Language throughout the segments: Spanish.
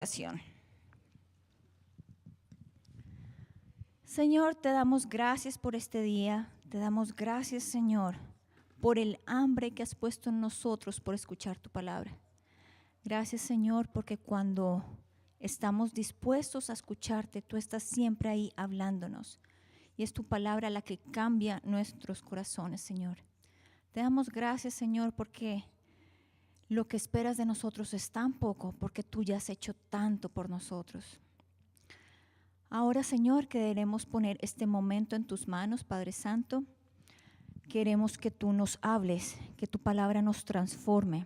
Oración. Señor, te damos gracias por este día. Te damos gracias, Señor, por el hambre que has puesto en nosotros por escuchar tu palabra. Gracias, Señor, porque cuando estamos dispuestos a escucharte, tú estás siempre ahí hablándonos. Y es tu palabra la que cambia nuestros corazones, Señor. Te damos gracias, Señor, porque lo que esperas de nosotros es tan poco, porque tú ya has hecho tanto por nosotros. Ahora, Señor, queremos poner este momento en tus manos, Padre Santo. Queremos que tú nos hables, que tu palabra nos transforme.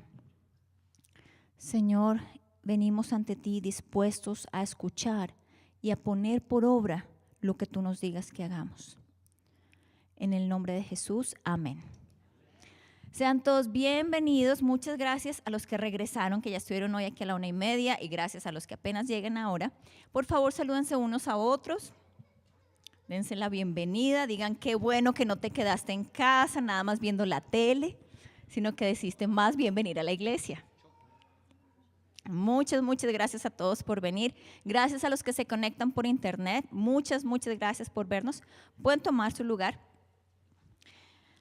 Señor, venimos ante ti dispuestos a escuchar y a poner por obra lo que tú nos digas que hagamos. En el nombre de Jesús, amén. Sean todos bienvenidos. Muchas gracias a los que regresaron, que ya estuvieron hoy aquí a la 1:30, y gracias a los que apenas lleguen ahora. Por favor, salúdense unos a otros. Dense la bienvenida. Digan qué bueno que no te quedaste en casa, nada más viendo la tele, sino que decidiste más bien venir a la iglesia. Muchas gracias a todos por venir. Gracias a los que se conectan por internet. Muchas gracias por vernos. Pueden tomar su lugar.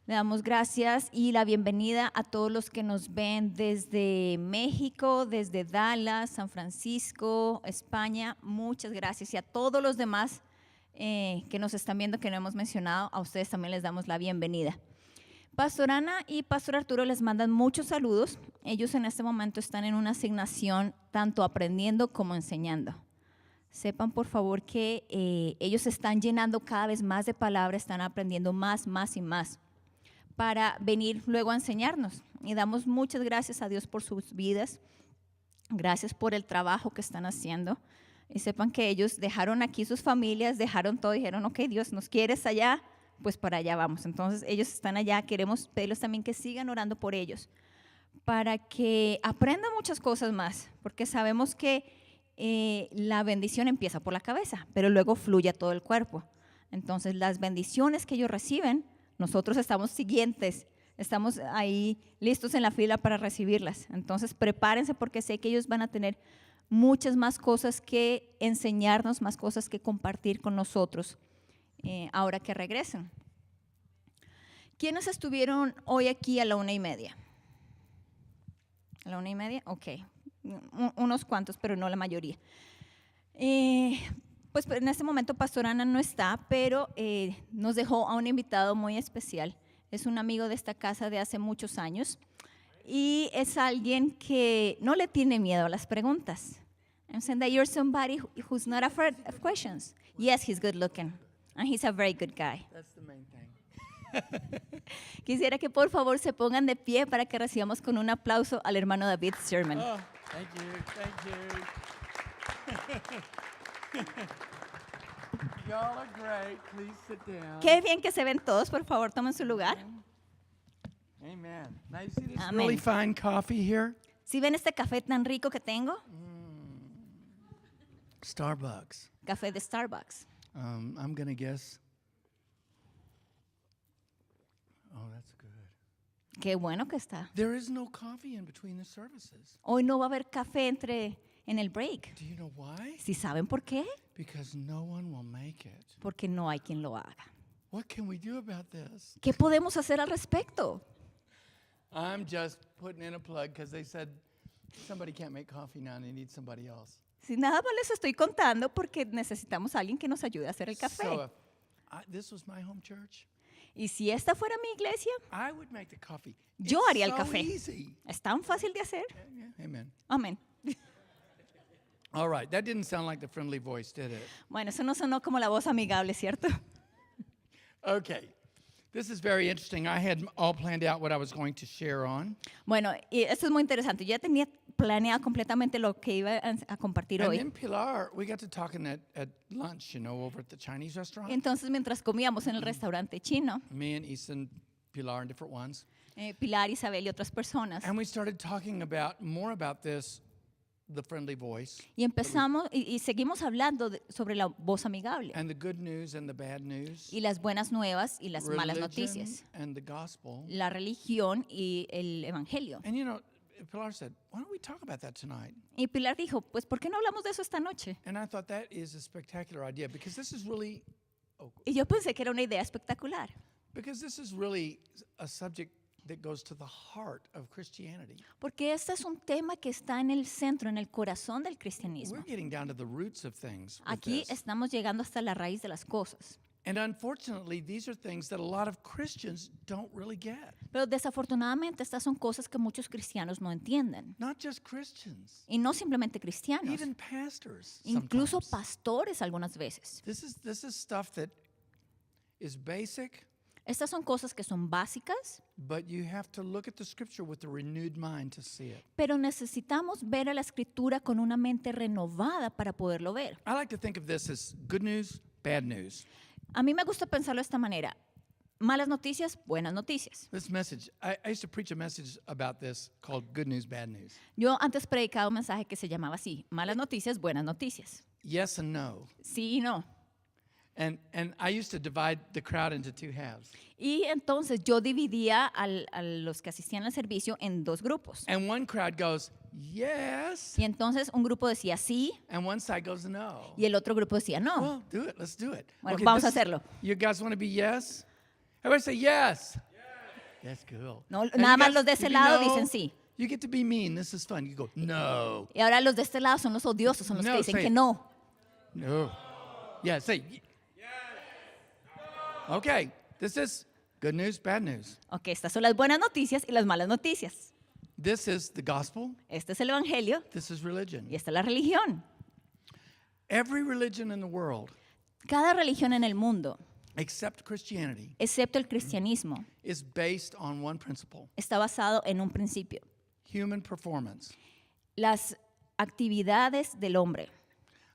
Le damos gracias y la bienvenida a todos los que nos ven desde México, desde Dallas, San Francisco, España. Muchas gracias. Y a todos los demás que nos están viendo, que no hemos mencionado, a ustedes también les damos la bienvenida. Pastor Ana y Pastor Arturo les mandan muchos saludos. Ellos en este momento están en una asignación tanto aprendiendo como enseñando. Sepan por favor que ellos están llenando cada vez más de palabras, están aprendiendo más y más, para venir luego a enseñarnos. Y damos muchas gracias a Dios por sus vidas. Gracias por el trabajo que están haciendo. Y sepan que ellos dejaron aquí sus familias, dejaron todo, dijeron, ok, Dios, ¿nos quieres allá? Pues para allá vamos. Entonces ellos están allá, queremos pedirles también que sigan orando por ellos, para que aprendan muchas cosas más, porque sabemos que la bendición empieza por la cabeza, pero luego fluye a todo el cuerpo. Entonces las bendiciones que ellos reciben, nosotros estamos siguientes, estamos ahí listos en la fila para recibirlas. Entonces prepárense, porque sé que ellos van a tener muchas más cosas que enseñarnos, más cosas que compartir con nosotros ahora que regresen. ¿Quiénes estuvieron hoy aquí a la 1:30? ¿A la 1:30? Ok, unos cuantos, pero no la mayoría. Pues en este momento Pastor Ana no está, pero nos dejó a un invitado muy especial. Es un amigo de esta casa de hace muchos años y es alguien que no le tiene miedo a las preguntas. I'm saying that you're somebody who's not afraid of questions. Yes, he's good looking and he's a very good guy. That's the main thing. Quisiera que por favor se pongan de pie para que recibamos con un aplauso al hermano David Sherman. Oh, thank you. Y'all are great. Please sit down. Qué bien que se ven todos, por favor, tomen su lugar. Amen. Now you see this Amen. really fine coffee here? ¿Sí ven este café tan rico que tengo? Starbucks. Café de Starbucks. I'm going to guess. Oh, that's good. Qué bueno que está. There is no coffee in between the services. Hoy no va a haber café en el break. Do you know why? ¿Sí saben por qué? Because no one will make it. Porque no hay quien lo haga. What can we do about this? ¿Qué podemos hacer al respecto? I'm just putting in a plug because they said somebody can't make coffee now and they need somebody else. Si nada más les estoy contando porque necesitamos a alguien que nos ayude a hacer el café. So if this was my home church, Y si esta fuera mi iglesia, I would make the coffee. yo It's haría el so café. Easy. Es tan fácil de hacer. Yeah, amen. Amén. All right, that didn't sound like the friendly voice, did it? Bueno, eso no sonó como la voz amigable, ¿cierto? Okay, this is very interesting. I had all planned out what I was going to share on. Bueno, y esto es muy interesante. Yo ya tenía planeado completamente lo que iba a compartir And hoy. then Pilar, we got to talking at lunch, over at the Chinese restaurant. Entonces, mientras comíamos en el restaurante chino, Me and Ethan, Pilar, and different ones. Pilar, Isabel y otras personas, And we started talking more about this, the friendly voice, y empezamos y seguimos hablando sobre la voz amigable and the good news and the bad news, y las buenas nuevas y las malas religion noticias, and the gospel. la religión y el evangelio. And Pilar said, "Why don't we talk about that tonight?" Y Pilar dijo, pues, ¿por qué no hablamos de eso esta noche? And I thought that is a spectacular idea because this is really Y yo pensé que era una idea espectacular, a subject that goes to the heart of Christianity. porque este es un tema que está en el centro, en el corazón del cristianismo. We're getting down to the roots of things with Aquí this. estamos llegando hasta la raíz de las cosas. And unfortunately, these are things that a lot of Christians don't really get. Pero desafortunadamente estas son cosas que muchos cristianos no entienden. Not just Christians, Y no simplemente cristianos, even pastors. incluso sometimes. pastores algunas veces. This is stuff that is basic, Estas son cosas que son básicas, but you have to look at the scripture with a renewed mind to see it. pero necesitamos ver a la escritura con una mente renovada para poderlo ver. I like to think of this as good news, bad news. A mí me gusta pensarlo de esta manera. Malas noticias, buenas noticias. This message, I used to preach a message about this called Good News, Bad News. Yo antes predicaba un mensaje que se llamaba así, malas noticias, buenas noticias. Yes and no. Sí y no. And I used to divide the crowd into two halves. Y entonces yo dividía a los que asistían al servicio en dos grupos. And one crowd goes, yes, Y entonces un grupo decía sí and one side goes, no. y el otro grupo decía no. Well, do it. Let's do it. Bueno, vamos a this is- hacerlo. You guys want to be yes? Everybody say yes. That's cool. No, And nada you más guys- los de if ese you lado know, dicen sí. You get to be mean. This is fun. You go, no, Y ahora los de este lado son los odiosos, son los No, que dicen say que it. no. no. Yeah, say yes. Okay, this is good news, bad news. Ok, estas son las buenas noticias y las malas noticias. This is the gospel. Este es el evangelio This is religion. y esta es la religión. Every religion in the world, Cada religión en el mundo, except Christianity, excepto el cristianismo, is based on one principle: está basado en un principio. human performance. Las actividades del hombre.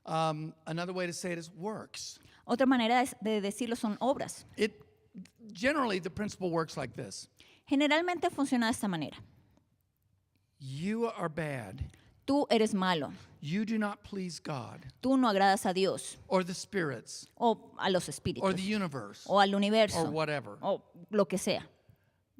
Another way to say it is works. Otra manera de decirlo son obras. Generally, the principle works like this: Generalmente funciona de esta manera. you are bad. Tú eres malo. You do not please God Tú no agradas a Dios or the spirits o a los or espíritus the universe o al or universo whatever. o lo que sea.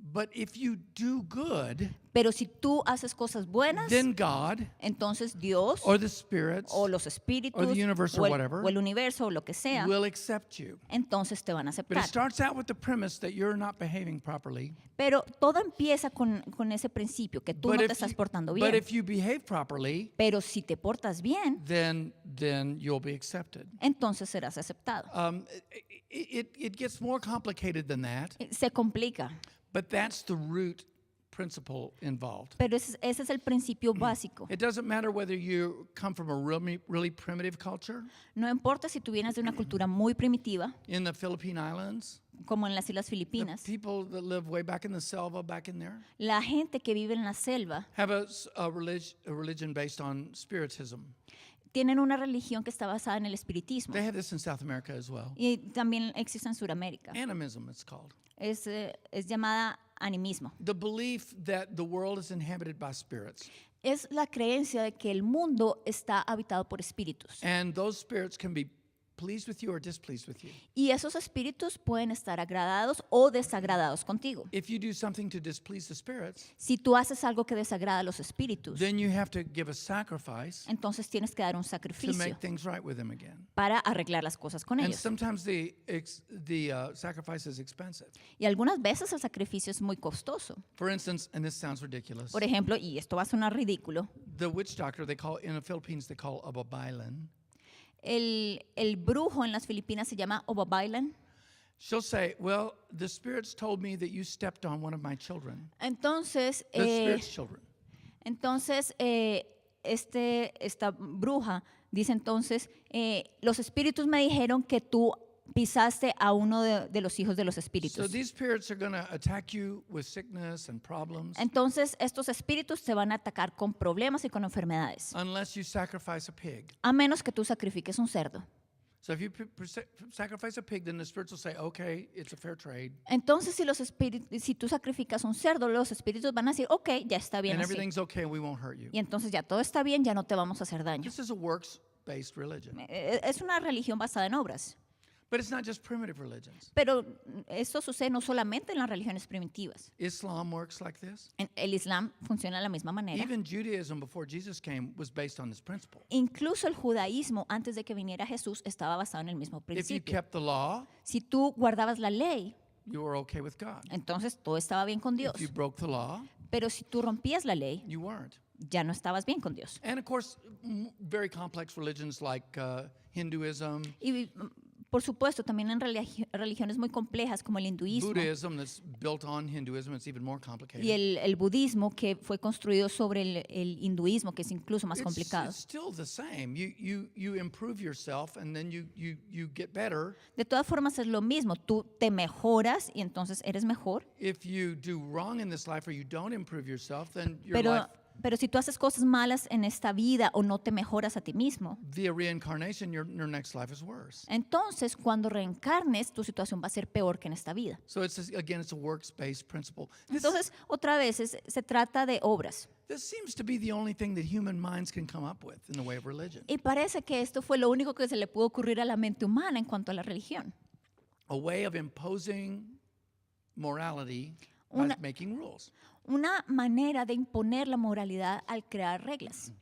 But if you do good, Pero si tú haces cosas buenas, then God entonces Dios or the spirits o los espíritus or the universe or whatever o el universo o lo que sea, will accept you. entonces te van a But it aceptar. starts out with the premise that you're not behaving properly. Pero todo empieza con ese principio, que tú no te estás portando but bien. if you behave properly, Pero si te portas bien, then you'll be accepted. entonces serás aceptado. It gets more complicated than that, Se complica, but that's the root principle involved. pero ese es el principio básico. It doesn't matter whether you come from a really primitive culture No importa si tú vienes de una cultura muy primitiva, in the Philippine Islands, como en las Islas the Filipinas. people that live way back in the selva back in there La gente que vive en la selva have a religion based on spiritism. tienen una religión que está basada en el espiritismo. They have this in South America as well. Y también existe en Sudamérica. Animism, it's called. Es llamada animismo. The belief that the world is inhabited by spirits. Es la creencia de que el mundo está habitado por espíritus. And those spirits can be pleased with you or displeased with you. Y esos espíritus pueden estar agradados o desagradados contigo. If you do something to displease the spirits, Si tú haces algo que desagrada a los espíritus, then you have to give a sacrifice entonces tienes que dar un to sacrificio make things right with them again. para arreglar las cosas con And ellos. sometimes the sacrifice is expensive. Y algunas veces el sacrificio es muy costoso. For instance, and this sounds ridiculous, Por ejemplo, y esto va a sonar ridículo, the witch doctor in the Philippines they call a babaylan. el brujo en las Filipinas se llama Obabaylan. She'll say, "Well, the spirits told me that you stepped on one of my children." Entonces, The spirits' children. esta bruja dice entonces, los espíritus me dijeron que tú pisaste a uno de los hijos de los So espíritus. these spirits are going to attack you with sickness and problems Entonces, estos espíritus te van a atacar con problemas y con enfermedades, unless you sacrifice a pig. a menos que tú sacrifiques un cerdo. So if you sacrifice a pig, then the spirits will say, "Okay, it's a fair trade, Entonces, si tú sacrificas un cerdo, los espíritus van a decir, ok, ya está bien and así. everything's okay, and we won't hurt you." Y entonces ya todo está bien, ya no te vamos a hacer daño. This is a works-based religion. Es una religión basada en obras. But it's not just primitive religions. Pero esto sucede no solamente en las religiones primitivas. Islam works like this. El Islam funciona de la misma manera. Even Judaism before Jesus came was based on this principle. Incluso el judaísmo, antes de que viniera Jesús, estaba basado en el mismo If you principio. kept the law, Si tú guardabas la ley, you were okay with God. entonces todo estaba bien con Dios. If you broke the law, Pero si tú rompías la ley, you weren't. ya no estabas bien con Dios. And of course, very complex religions like Hinduism, Y por supuesto, también en religiones muy complejas como el hinduismo Buddhism that's built on Hinduism, it's even more complicated. y el budismo, que fue construido sobre el hinduismo, que es incluso más complicado. It's still the same. You improve yourself and then you get better. De todas formas es lo mismo, tú te mejoras y entonces eres mejor, If you do wrong in this life or you don't improve yourself, then your pero, life pero si tú haces cosas malas en esta vida o no te mejoras a ti mismo, via reincarnation, your next life is worse. entonces cuando reencarnes tu situación va a ser peor que en esta vida. So again, it's a works-based principle. Entonces, otra vez se trata de obras. This seems to be the only thing that human minds can come up with in the way of religion. Y parece que esto fue lo único que se le pudo ocurrir a la mente humana en cuanto a la religión. A way of imposing morality by Una- making rules. Una manera de imponer la moralidad al crear reglas.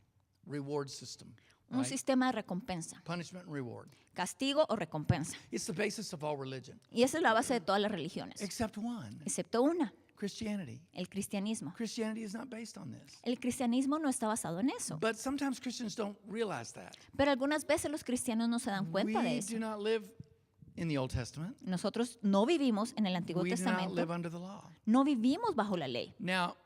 Reward system. Un right? sistema de recompensa. Punishment and reward. Castigo o recompensa. It's the basis of all religion, Y esa es la base de todas las religiones. except one, Excepto una, Christianity. el cristianismo. Christianity is not based on this. El cristianismo no está basado en eso. But sometimes Christians don't realize that. Pero algunas veces los cristianos no se dan cuenta de We eso. do not live in the Old Testament. Nosotros no vivimos en el Antiguo We do not live Testamento. under the law. No vivimos bajo la ley. Now,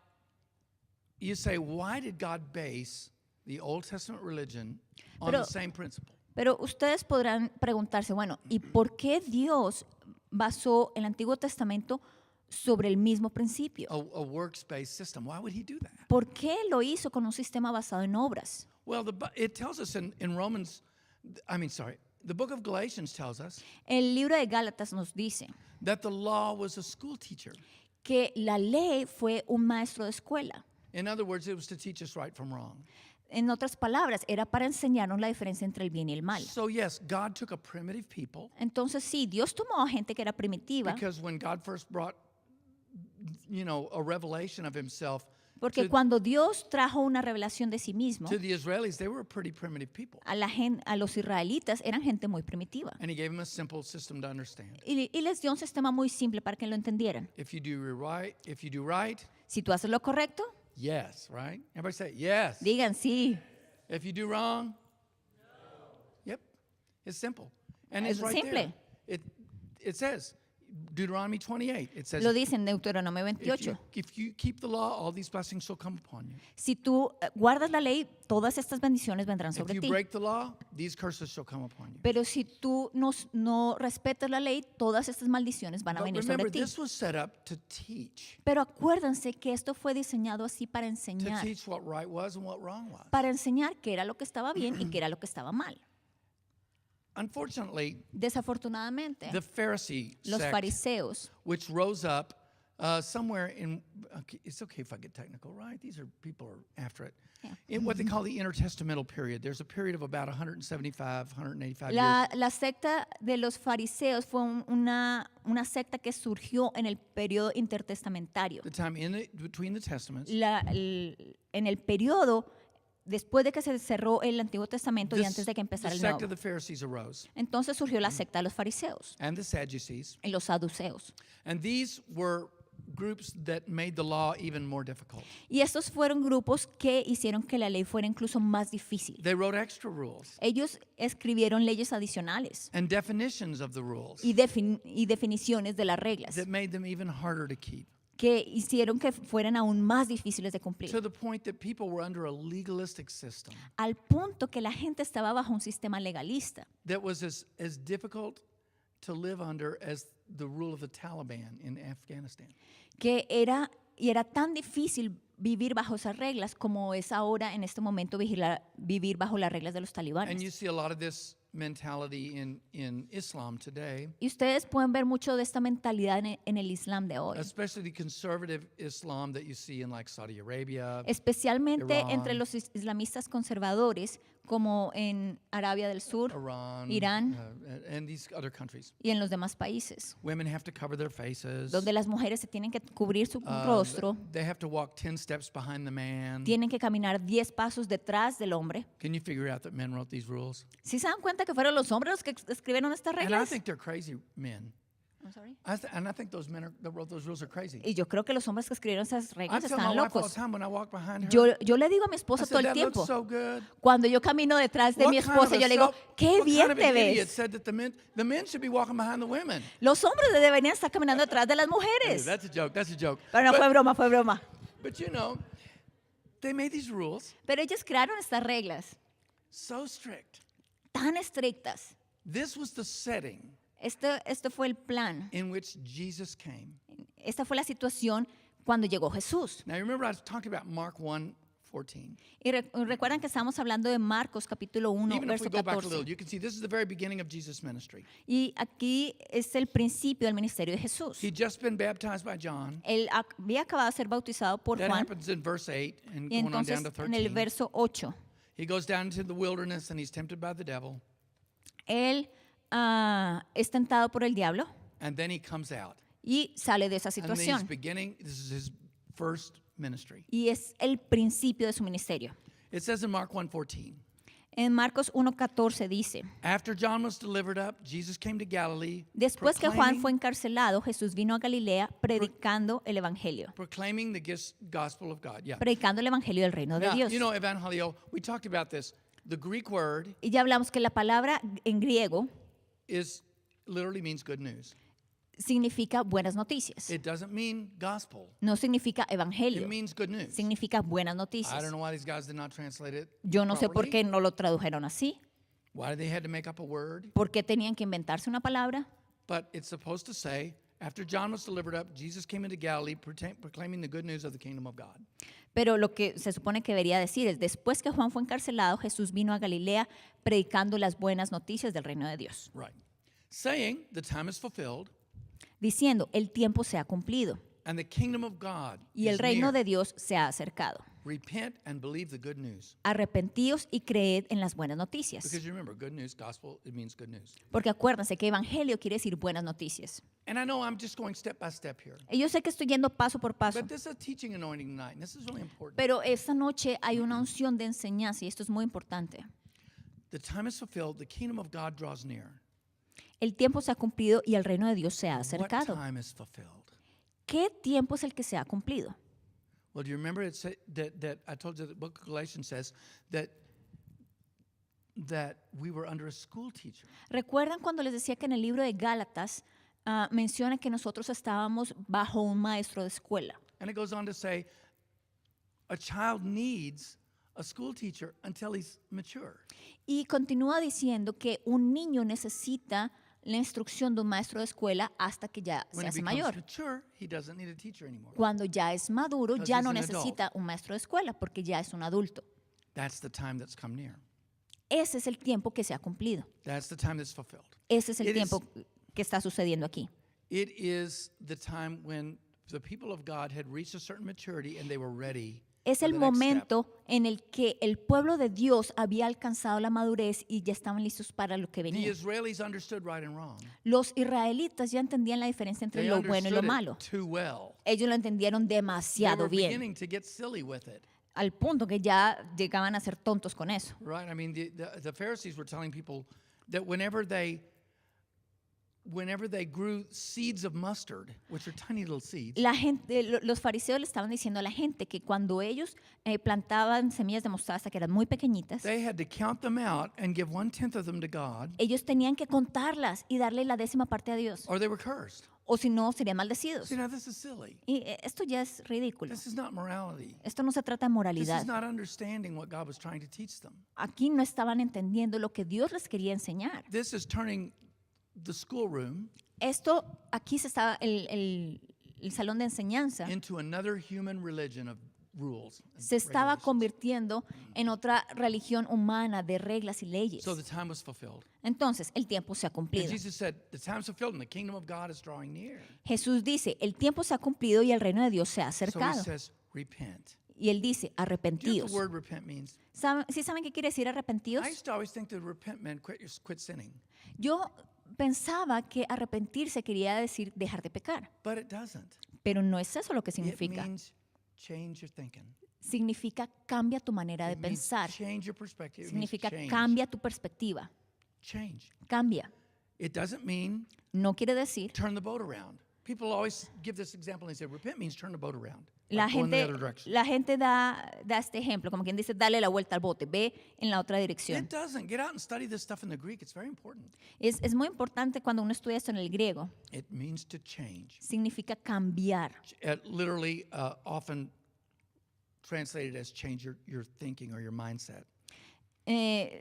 you say, why did God base the Old Testament religion on Pero- the same principle? Pero ustedes podrán preguntarse, bueno, ¿y por qué Dios basó el Antiguo Testamento sobre el mismo principio? A works-based system. Why would he do that? ¿Por qué lo hizo con un sistema basado en obras? Well, it tells us in Romans, the book of Galatians tells us El libro de Gálatas nos dice that the law was a school teacher. que la ley fue un maestro de escuela. In other words, it was to teach us right from wrong. En otras palabras, era para enseñarnos la diferencia entre el bien y el mal. So yes, God took a primitive people Entonces sí, Dios tomó a gente que era primitiva, because when God first brought, a revelation of himself porque cuando Dios trajo una revelación de sí mismo, to the Israelis, they were a pretty primitive people. a los israelitas eran gente muy primitiva. And he gave them a simple system to understand. Y les dio un sistema muy simple para que lo entendieran. If you do right, Si tú haces lo correcto, yes, right? Everybody say yes. digan sí. If you do wrong, no. Yep. It's simple. And it's Es right simple. there. It says, Deuteronomy 28, it says, Lo dice en Deuteronomio if 28. you keep the law, all these blessings shall come upon you. Si tú guardas la ley, todas estas bendiciones vendrán If sobre you ti. break the law, these curses shall come upon you. Pero si tú no respetas la ley, todas estas maldiciones van a But venir remember, sobre ti. this was set up to teach. Pero acuérdense que esto fue diseñado así para To enseñar. teach what right was and what wrong was. Para enseñar qué era lo que estaba bien y qué era lo que estaba mal. Unfortunately, Desafortunadamente, the Pharisee los sect, fariseos, which rose up somewhere in, it's okay if I get technical, right? These are people are after it. Yeah. In what they call the intertestamental period, there's a period of about 175, 185 years. la secta de los fariseos fue una secta que surgió en el periodo intertestamentario. The time between the testaments. En el periodo después de que se cerró el Antiguo Testamento y antes de que The empezara el sect Nuevo. of the Pharisees arose, Entonces surgió la secta de los fariseos and the Sadducees, y los saduceos. and these were groups that made the law even more difficult. Y estos fueron grupos que hicieron que la ley fuera incluso más difícil. They wrote extra rules Ellos escribieron leyes adicionales and definitions of the rules y definiciones de las reglas that made them even harder to keep, que hicieron que fueran aún más difíciles de to cumplir. the point that people were under a legalistic system Al punto que la gente estaba bajo un sistema legalista that was as difficult to live under as the rule of the Taliban in Afghanistan. que era tan difícil vivir bajo esas reglas como es ahora en este momento vivir bajo las reglas de los And talibanes. you see a lot of this mentality in Islam today, Y ustedes pueden ver mucho de esta mentalidad en el Islam de hoy, especially the conservative Islam that you see in like Saudi Arabia. especialmente Irán. entre los islamistas conservadores como en Arabia del Sur Iran, Irán. And these other countries. y en los demás países, Women have to cover their faces. donde las mujeres se tienen que cubrir su rostro, They have to walk 10 steps behind the man. tienen que caminar 10 pasos detrás del hombre. Can you figure out that men wrote these rules? ¿Sí se dan cuenta que fueron los hombres los que escribieron estas And I reglas? think they're crazy men. I'm sorry. And I think those men that wrote those rules are crazy. Y yo creo que los hombres que escribieron esas I reglas tell my están wife all the locos. time when I walk behind her. Yo le digo a mi I esposa said, todo el that tiempo, looks so good. cuando yo camino detrás de mi esposa, yo le digo, qué what bien kind of te an idiot ves. said that the men should be walking behind the women? Los hombres deberían estar caminando detrás de las Anyway, mujeres. that's a joke. That's a joke. Pero no But- fue broma, fue broma. But you know, they made these rules Pero ellos crearon estas reglas so strict. tan estrictas. This was the setting Este fue el plan. in which Jesus came. Esta fue la situación cuando llegó Jesús. Now, you remember I was talking about Mark 1:14. Y recuerdan que estamos hablando de Marcos capítulo 1, Even if we verso go back a 14. little, you can see this is the very beginning of Jesus' ministry. Y aquí es el principio del ministerio de Jesús. He'd just been baptized by John. Él había acabado de ser bautizado por That Juan. happens in verse 8 and Y going on entonces down to en el 13. verso 8, He goes down into the wilderness and he's tempted by the devil. él es tentado por el diablo And then he comes out. y sale de esa And then he's situación. beginning, this is his first ministry. Y es el principio de su ministerio. It says in Mark 1:14, En Marcos 1:14 dice, after John was delivered up, Jesus came to Galilee, después que Juan proclaiming- fue encarcelado, Jesús vino a Galilea predicando el evangelio. proclaiming the gospel of God. Yeah. Predicando el evangelio del reino de Now, Dios. you know, evangelio, we talked about this. The Greek word Y ya hablamos que la palabra en griego literally means good news. significa buenas noticias. It doesn't mean gospel. No significa It evangelio, means good news. significa buenas I noticias. don't know why these guys did not translate it Yo no sé por properly. qué no lo tradujeron así. Why they had to make up a word. ¿Por qué tenían que inventarse una palabra? But it's supposed to say, after John was delivered up, Jesus came into Galilee proclaiming the good news of the kingdom of God. Pero lo que se supone que debería decir es, después que Juan fue encarcelado, Jesús vino a Galilea predicando las buenas noticias del reino de Dios, Right. Saying, the time is fulfilled diciendo, el tiempo se ha cumplido and the kingdom of God y el is reino near. de Dios se ha acercado. Repent and believe the good news. Arrepentíos y creed en las buenas noticias. Because you remember, good news, gospel, it means good news. Porque acuérdense que evangelio quiere decir buenas noticias. And I know I'm just going step by step here. Y yo sé que estoy yendo paso por paso, But this is a teaching anointing tonight, and this is really important. pero esta noche hay una unción de enseñanza y esto es muy importante. The time is fulfilled, the kingdom of God draws near. El tiempo se ha cumplido y el reino de Dios se ha What acercado. time is fulfilled? ¿Qué tiempo es el que se ha cumplido? Well, do you remember it that I told you the book of Galatians says that we were under a school teacher. ¿Recuerdan cuando les decía que en el libro de Gálatas menciona que nosotros estábamos bajo un maestro de escuela? And it goes on to say a child needs a school teacher until he's mature. Y continúa diciendo que un niño necesita la instrucción de un maestro de escuela hasta que ya se When he hace becomes mayor. mature, he doesn't need a teacher anymore. Cuando ya es maduro, Because ya he's no an adult. necesita un maestro de escuela porque ya es un adulto. That's the time that's come near. Ese es el tiempo que se ha cumplido. That's the time that's fulfilled. Ese es el It is- tiempo que está sucediendo aquí. It is the time when the people of God had reached a certain maturity and they were ready. Es for el the next step. momento en el que el pueblo de Dios había alcanzado la madurez y ya estaban listos para lo que The venía. Israelis understood right and wrong. Los israelitas ya entendían la diferencia entre They lo bueno y lo understood malo. it too well. Ellos lo entendieron They demasiado were bien, beginning to get silly with it. al punto que ya llegaban a ser tontos con eso. Right? I mean, the Pharisees were telling people that whenever they grew seeds of mustard, which are tiny little seeds, La gente, los fariseos le estaban diciendo a la gente que cuando ellos plantaban semillas de mostaza que eran muy pequeñitas, they had to count them out and give 1/10 of them to God, ellos tenían que contarlas y darle la 10ª parte a Dios, or they were cursed. o si no serían maldecidos. See, now this is silly. Y esto ya es ridículo. This is not morality. Esto no se trata de This moralidad. is not understanding what God was trying to teach them. Aquí no estaban entendiendo lo que Dios les quería enseñar. This is turning the schoolroom Esto, aquí se estaba el salón de enseñanza, into another human religion rules. And se estaba regulations. convirtiendo en otra religión humana de reglas y leyes. So the time was fulfilled. Entonces, el tiempo se ha And cumplido. Jesus said, the time's fulfilled and the kingdom of God is drawing near. Jesús dice, el tiempo se ha cumplido y el reino de Dios se ha So he acercado. says, repent. Y él dice, Do you know what arrepentíos. the word repent means? ¿Sí saben qué quiere decir arrepentíos? I used to always think that repent meant quit sinning, Yo pensaba que arrepentirse quería decir dejar de pecar, but it doesn't. pero no es eso lo que It significa. means change your thinking. Significa cambia tu manera de It means pensar. change your perspective. It means Significa change. cambia tu perspectiva. Change. Cambia. It doesn't mean No quiere decir, turn the boat around. People always give this example and they say, repent means turn the boat around. la Like go in the gente, other direction. la gente da este ejemplo, como quien dice, dale la vuelta al bote, ve en la otra dirección. It doesn't. Get out and study this stuff in the Greek. It's very important. Es muy importante cuando uno estudia esto en el griego. It means to change. Significa cambiar. Literally, often translated as change your thinking or your mindset.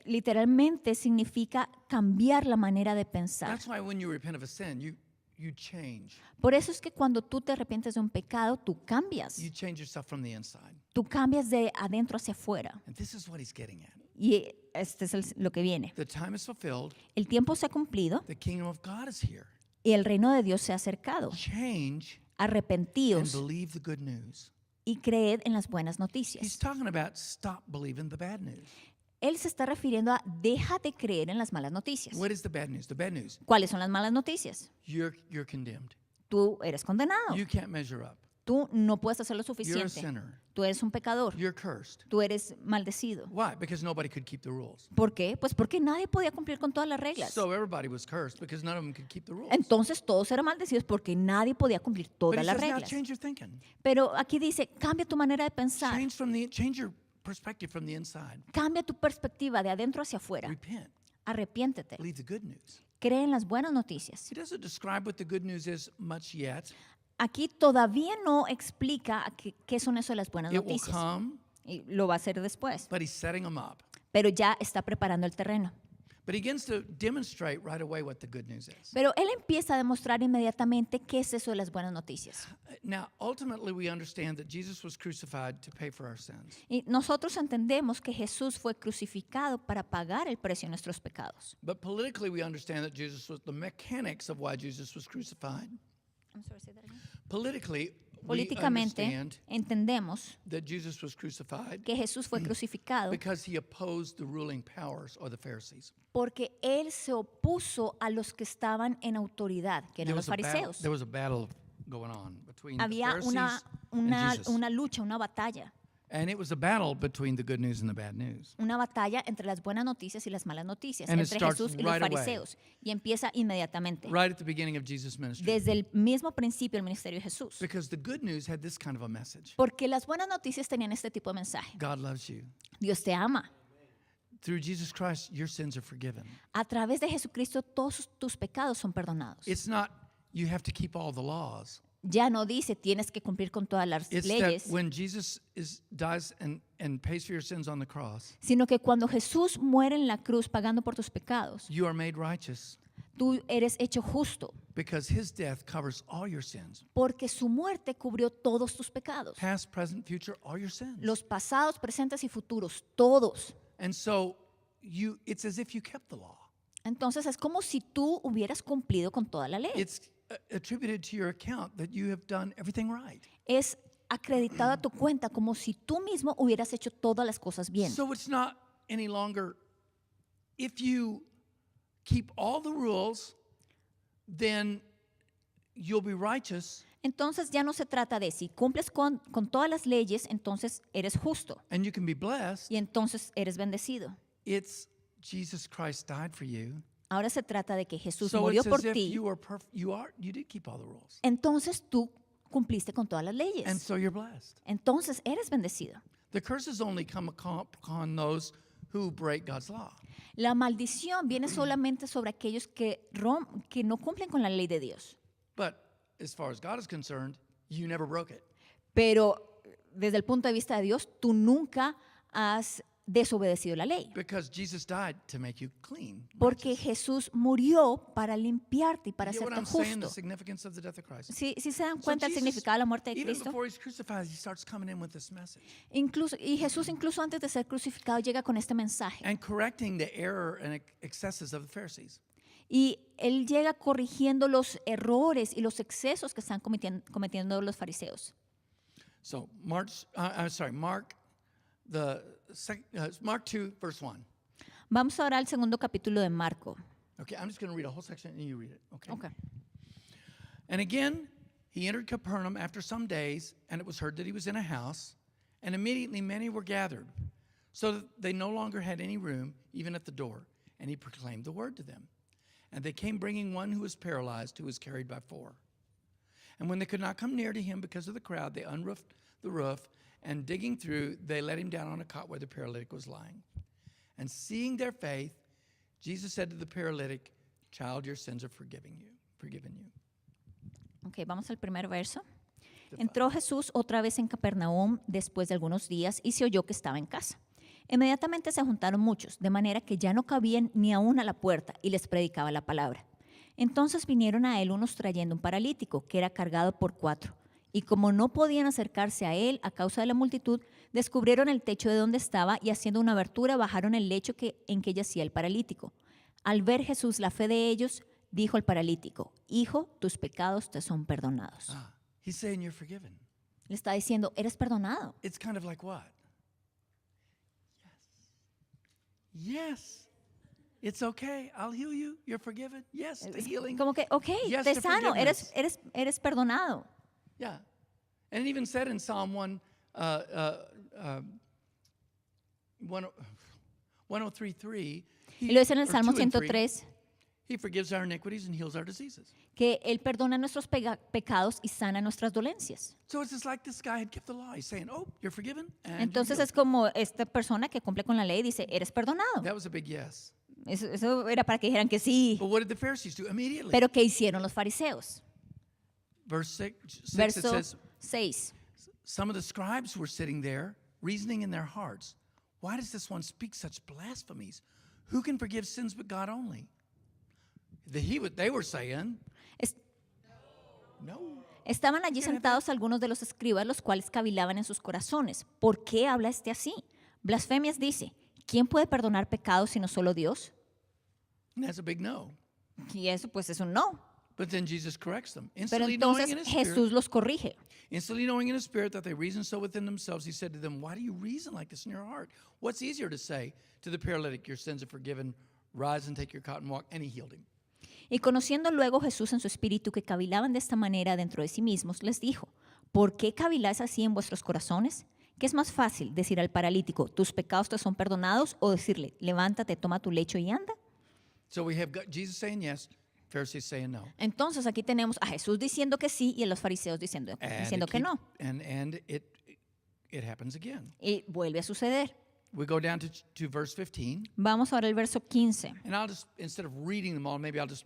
Literalmente significa cambiar la manera de pensar. That's why when you repent of a sin, you change. Por eso es que cuando tú te arrepientes de un pecado, tú cambias. You change yourself from the inside. Tú cambias de adentro hacia afuera. And this is what he's getting at. Y este es lo que viene. The time is fulfilled. El tiempo se ha cumplido The kingdom of God is here. y el reino de Dios se ha acercado. Change and Arrepentíos believe the good news. y creed en las buenas He's noticias. talking about stop believing the bad news. Él se está refiriendo a deja de creer en las malas noticias. What is the bad news? The bad news, ¿Cuáles son las malas noticias? you're condemned. Tú eres condenado. You can't measure up. Tú no puedes hacer lo You're a suficiente. sinner. Tú eres un pecador. You're cursed. Tú eres maldecido. Why? Because nobody could keep the rules. ¿Por qué? Pues porque nadie podía cumplir con todas las reglas. So everybody was cursed because none of them could keep the rules. Entonces todos eran maldecidos porque nadie podía cumplir But todas he las says now reglas. change your thinking. Pero aquí dice, cambia tu manera de pensar. Change your perspective from the inside. Cambia tu perspectiva de adentro hacia afuera. Repent. Arrepiéntete. Believe the good news. Cree en las buenas noticias. He doesn't describe what the good news is much yet. Aquí todavía no explica qué son eso de las buenas It will noticias. come, Y lo va a hacer después. but he's setting them up. Pero ya está preparando el terreno. But he begins to demonstrate right away what the good news is. Pero él empieza a demostrar inmediatamente qué es eso de las buenas noticias. Now, ultimately, we understand that Jesus was crucified to pay for our sins. Y nosotros entendemos que Jesús fue crucificado para pagar el precio de nuestros pecados. But politically, we understand that Jesus was the mechanics of why Jesus was crucified. Politically, we Políticamente understand entendemos that Jesus was crucified que Jesús fue crucificado because he opposed the ruling powers or the Pharisees. porque él se opuso a los que estaban en autoridad, que eran los fariseos. There was a battle going on between the Había Pharisees and Jesus. una lucha, una batalla. And it was a battle between the good news and the bad news. Una batalla entre las buenas noticias y las malas noticias, And it entre starts Jesús y right los away. fariseos. Y empieza inmediatamente, Right at the beginning of Jesus' ministry. desde el mismo principio del ministerio de Jesús. Because the good news had this kind of a message. Porque las buenas noticias tenían este tipo de mensaje. God loves you. Dios te ama. Through Jesus Christ, your sins are forgiven. A través de Jesucristo todos tus pecados son perdonados. It's not you have to keep all the laws. Ya no dice tienes que cumplir con todas las It's leyes, that when Jesus dies and pays for your sins on the cross, sino que cuando Jesús muere en la cruz pagando por tus pecados, you are made righteous tú eres hecho justo, because his death covers all your sins. porque su muerte cubrió todos tus pecados. Past, present, future, all your sins. Los pasados, presentes y futuros, todos. And so it's as if you kept the law. Entonces es como si tú hubieras cumplido con toda la ley. It's attributed to your account that you have done everything right. Es acreditado a tu cuenta como si tú mismo hubieras hecho todas las cosas bien. So it's not any longer, if you keep all the rules, then you'll be righteous Entonces ya no se trata de si cumples con todas las leyes, entonces eres justo and you can be blessed. y entonces eres bendecido. It's Jesus Christ died for you. Ahora se trata de que Jesús So murió it's por as if ti, you are perfect. You did keep all the rules. entonces tú cumpliste con todas las And leyes. so you're blessed. Entonces eres bendecido. The curses only come upon those who break God's law. La maldición viene solamente sobre aquellos que no cumplen con la ley de Dios. But as far as God is concerned, you never broke it. Pero desde el punto de vista de Dios, tú nunca has desobedecido la ley. Because Jesus died to make you clean. Porque righteous. Jesús murió para limpiarte y para You get what hacerte I'm saying? The justo. significance of the death of Christ. Si se dan So cuenta el Jesus, significado de la muerte de even Cristo, before he's crucified, he starts coming in with this message y Jesús incluso antes de ser crucificado llega con este mensaje. and correcting the error and excesses of the Pharisees. Y él llega corrigiendo los errores y los excesos que están cometiendo los fariseos. So Mark, Mark 2, verse 1. Vamos ahora al segundo capítulo de Marco. Okay, I'm just going to read a whole section and you read it. Okay. Okay. And again, he entered Capernaum after some days, and it was heard that he was in a house, and immediately many were gathered, so that they no longer had any room, even at the door. And he proclaimed the word to them. And they came bringing one who was paralyzed, who was carried by four. And when they could not come near to him because of the crowd, they unroofed the roof, and digging through, they let him down on a cot where the paralytic was lying. And seeing their faith, Jesus said to the paralytic, "Child, your sins are forgiven you." Ok, vamos al primer verso. Entró Jesús otra vez en Capernaum después de algunos días y se oyó que estaba en casa. Inmediatamente se juntaron muchos, de manera que ya no cabían ni aún a la puerta, y les predicaba la palabra. Entonces vinieron a él unos trayendo un paralítico que era cargado por 4. Y como no podían acercarse a él a causa de la multitud, descubrieron el techo de donde estaba y haciendo una abertura bajaron el lecho en que yacía el paralítico. Al ver Jesús la fe de ellos, dijo al paralítico: "Hijo, tus pecados te son perdonados". He's saying you're forgiven. Le está diciendo, eres perdonado. It's kind of like what? Yes. It's okay. I'll heal you. You're forgiven. Yes, the healing. Como que, ok, Yes te to sano, forgiveness. eres perdonado. Yeah. And it even said in Psalm 103:3. Y lo dice en el Salmo 103, He forgives our iniquities and heals our diseases. que Él perdona nuestros pecados y sana nuestras dolencias. So it's just like this guy had kept the law. He's saying, "Oh, you're forgiven." And Entonces you're es como esta persona que cumple con la ley dice, eres perdonado. healed. That was a big yes. Eso era para que dijeran que sí. But what did the Pharisees do? Immediately. Pero ¿qué hicieron los fariseos? Verse 6 it Verso says, 6. some of the scribes were sitting there, reasoning in their hearts, "Why does this one speak such blasphemies? Who can forgive sins but God only?" They were saying, no. Estaban allí sentados algunos de los escribas, los cuales cavilaban en sus corazones. ¿Por qué habla este así? Blasfemias dice, ¿quién puede perdonar pecados sino solo Dios? And that's a big no. Y eso pues es un no. But then Jesus corrects them. Pero Instantly knowing entonces in his Jesús spirit, los corrige. that they reason so within themselves, he said to them, "Why do you reason like this in your heart? What's easier to say to the paralytic, your sins are forgiven, rise and take your cot and walk?" And he healed him. Y conociendo luego Jesús en su espíritu que cavilaban de esta manera dentro de sí mismos, les dijo, ¿por qué caviláis así en vuestros corazones? ¿Qué es más fácil, decir al paralítico, tus pecados te son perdonados, o decirle, levántate, toma tu lecho y anda? So we have Jesus saying yes, Pharisees saying no. Entonces aquí tenemos a Jesús diciendo que sí y a los fariseos diciendo que no. And it happens again. Y vuelve a suceder. We go down to verse 15. Vamos ahora al verso 15. And I'll just, instead of reading them all, maybe I'll just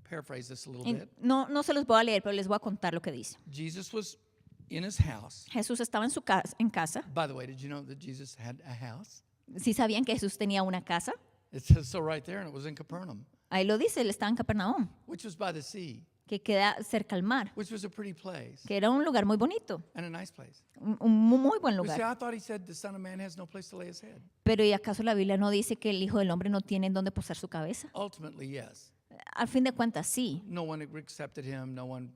paraphrase this a little bit. No se los voy a leer, pero les voy a contar lo que dice. Jesus was in his house. Jesús estaba en casa. By the way, did you know that Jesus had a house? ¿Sí sabían que Jesús tenía una casa? It says so right there, and it was in Capernaum, Ahí lo dice, él estaba en Capernaum, which was by the sea, que queda cerca al mar, which was a pretty place que era un lugar muy bonito, and a nice place. un muy buen But see, lugar. I thought he said the Son of Man has no place to lay his head. Pero ¿y acaso la Biblia no dice que el Hijo del Hombre no tiene en dónde posar su cabeza? Ultimately, yes. Al fin de cuentas, sí, No one accepted him. No one,